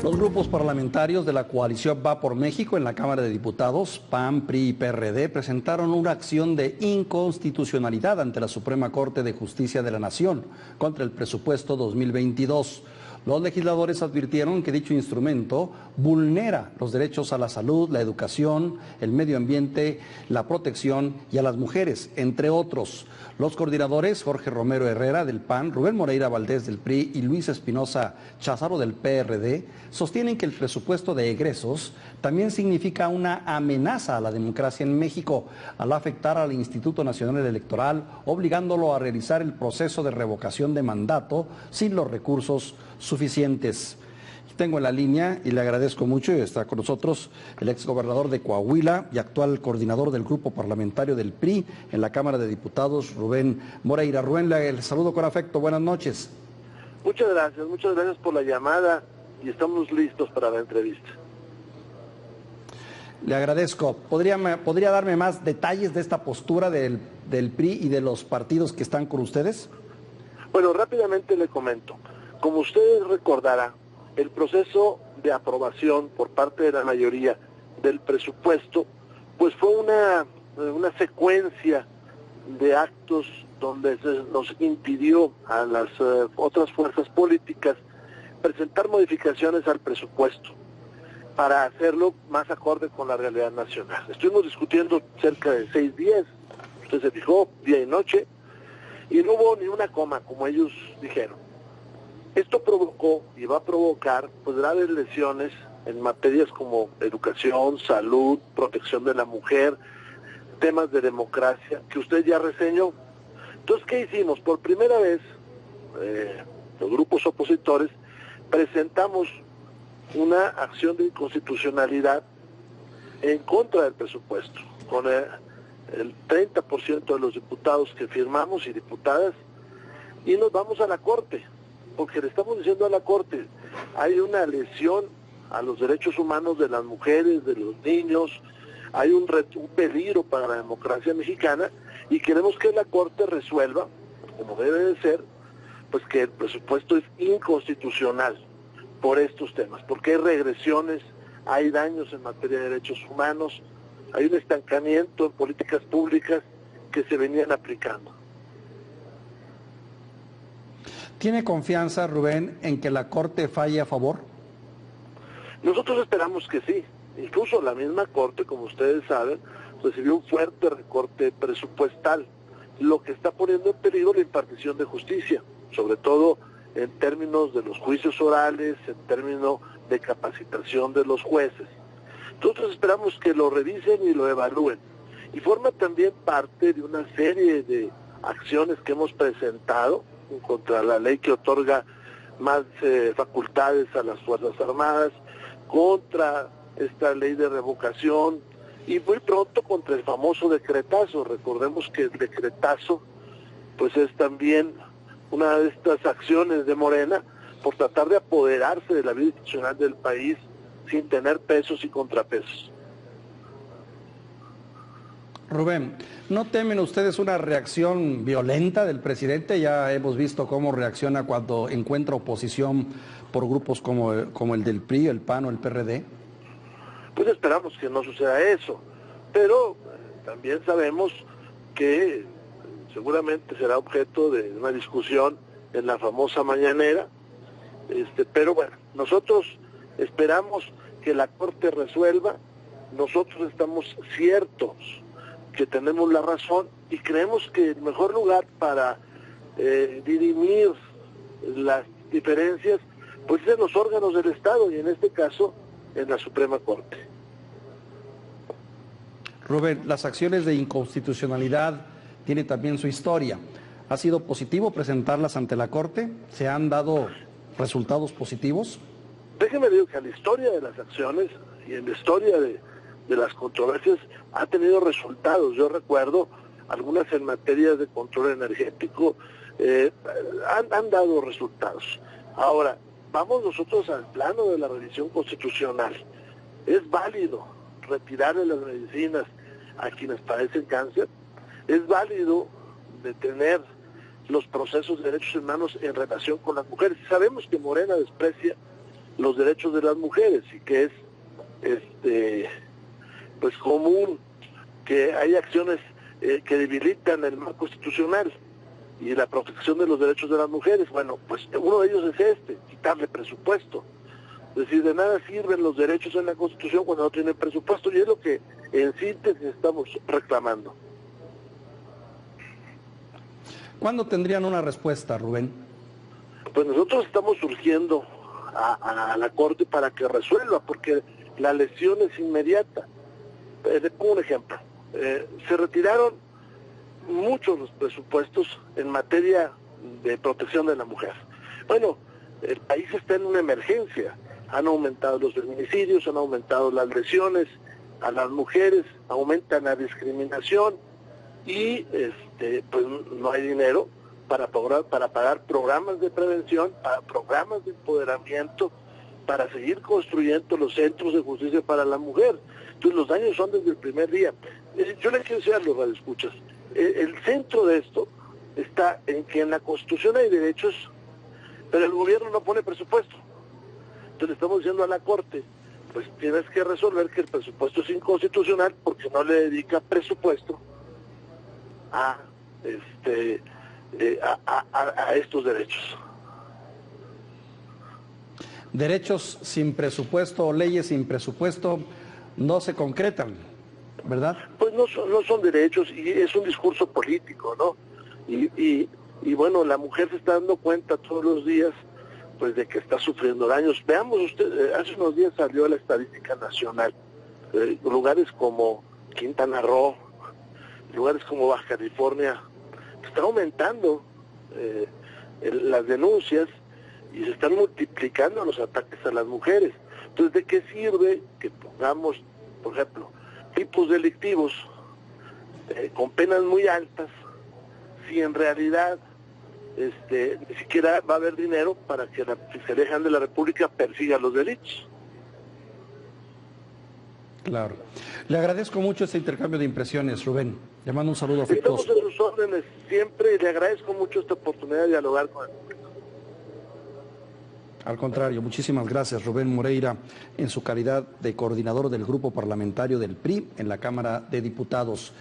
Los grupos parlamentarios de la coalición Va por México en la Cámara de Diputados, PAN, PRI y PRD, presentaron una acción de inconstitucionalidad ante la Suprema Corte de Justicia de la Nación contra el presupuesto 2022. Los legisladores advirtieron que dicho instrumento vulnera los derechos a la salud, la educación, el medio ambiente, la protección y a las mujeres, entre otros. Los coordinadores Jorge Romero Herrera del PAN, Rubén Moreira Valdés del PRI y Luis Espinosa Cházaro del PRD sostienen que el presupuesto de egresos también significa una amenaza a la democracia en México al afectar al Instituto Nacional Electoral, obligándolo a realizar el proceso de revocación de mandato sin los recursos suficientes. Tengo en la línea y le agradezco mucho, está con nosotros el exgobernador de Coahuila y actual coordinador del grupo parlamentario del PRI en la Cámara de Diputados, Rubén Moreira. Rubén, le saludo con afecto, buenas noches. Muchas gracias por la llamada y estamos listos para la entrevista. Le agradezco. ¿Podría darme más detalles de esta postura del PRI y de los partidos que están con ustedes? Bueno, rápidamente le comento. Como usted recordará, el proceso de aprobación por parte de la mayoría del presupuesto, pues fue una secuencia de actos donde se nos impidió a las otras fuerzas políticas presentar modificaciones al presupuesto para hacerlo más acorde con la realidad nacional. Estuvimos discutiendo cerca de 6 días, usted se fijó, día y noche, y no hubo ni una coma, como ellos dijeron. Esto provocó y va a provocar pues graves lesiones en materias como educación, salud, protección de la mujer, temas de democracia, que usted ya reseñó. Entonces, ¿qué hicimos? Por primera vez, los grupos opositores presentamos una acción de inconstitucionalidad en contra del presupuesto, con el 30% de los diputados que firmamos y diputadas, y nos vamos a la Corte, porque le estamos diciendo a la Corte, hay una lesión a los derechos humanos de las mujeres, de los niños, hay un peligro para la democracia mexicana, y queremos que la Corte resuelva, como debe de ser, pues que el presupuesto es inconstitucional por estos temas, porque hay regresiones, hay daños en materia de derechos humanos, hay un estancamiento en políticas públicas que se venían aplicando. ¿Tiene confianza, Rubén, en que la Corte falle a favor? Nosotros esperamos que sí. Incluso la misma Corte, como ustedes saben, recibió un fuerte recorte presupuestal, lo que está poniendo en peligro la impartición de justicia, sobre todo en términos de los juicios orales, en términos de capacitación de los jueces. Nosotros esperamos que lo revisen y lo evalúen. Y forma también parte de una serie de acciones que hemos presentado contra la ley que otorga más facultades a las Fuerzas Armadas, contra esta ley de revocación y muy pronto contra el famoso decretazo. Recordemos que el decretazo pues es también una de estas acciones de Morena por tratar de apoderarse de la vida institucional del país sin tener pesos y contrapesos. Rubén, ¿no temen ustedes una reacción violenta del presidente? Ya hemos visto cómo reacciona cuando encuentra oposición por grupos como el del PRI, el PAN o el PRD. Pues esperamos que no suceda eso, pero también sabemos que seguramente será objeto de una discusión en la famosa mañanera, pero bueno, nosotros esperamos que la Corte resuelva, nosotros estamos ciertos que tenemos la razón y creemos que el mejor lugar para dirimir las diferencias pues es en los órganos del Estado y en este caso en la Suprema Corte. Rubén, las acciones de inconstitucionalidad tienen también su historia. ¿Ha sido positivo presentarlas ante la Corte? ¿Se han dado resultados positivos? Déjeme decir que la historia de las acciones y en la historia de las controversias ha tenido resultados. Yo recuerdo algunas en materia de control energético, han dado resultados. Ahora, vamos nosotros al plano de la revisión constitucional. ¿Es válido retirarle las medicinas a quienes padecen cáncer? ¿Es válido detener los procesos de derechos humanos en relación con las mujeres? Sabemos que Morena desprecia los derechos de las mujeres y que es pues común que hay acciones que debilitan el marco constitucional y la protección de los derechos de las mujeres. Bueno, pues uno de ellos es quitarle presupuesto. Es decir, de nada sirven los derechos en la Constitución cuando no tienen presupuesto, y es lo que en síntesis estamos reclamando. ¿Cuándo tendrían una respuesta, Rubén? Pues nosotros estamos urgiendo a la Corte para que resuelva, porque la lesión es inmediata. Le pongo un ejemplo. Se retiraron muchos los presupuestos en materia de protección de la mujer. Bueno, el país está en una emergencia. Han aumentado los feminicidios, han aumentado las lesiones a las mujeres, aumentan la discriminación y pues no hay dinero para pagar programas de prevención, para programas de empoderamiento, para seguir construyendo los centros de justicia para la mujer. Entonces los daños son desde el primer día. Yo le quiero decir a los radioescuchas, el centro de esto está en que en la Constitución hay derechos, pero el gobierno no pone presupuesto. Entonces le estamos diciendo a la Corte, pues tienes que resolver que el presupuesto es inconstitucional porque no le dedica presupuesto a estos derechos. Derechos sin presupuesto o leyes sin presupuesto no se concretan, ¿verdad? Pues no son derechos, y es un discurso político, ¿no? Y bueno, la mujer se está dando cuenta todos los días pues de que está sufriendo daños. Veamos usted, hace unos días salió la estadística nacional, lugares como Quintana Roo, lugares como Baja California, está aumentando las denuncias y se están multiplicando los ataques a las mujeres. Entonces, ¿de qué sirve que pongamos, por ejemplo, tipos delictivos con penas muy altas si en realidad ni siquiera va a haber dinero para que la Fiscalía General de la República persiga los delitos? Claro. Le agradezco mucho este intercambio de impresiones, Rubén. Le mando un saludo afectuoso. Estamos en sus órdenes siempre y le agradezco mucho esta oportunidad de dialogar con él. Al contrario, muchísimas gracias, Rubén Moreira, en su calidad de coordinador del grupo parlamentario del PRI en la Cámara de Diputados.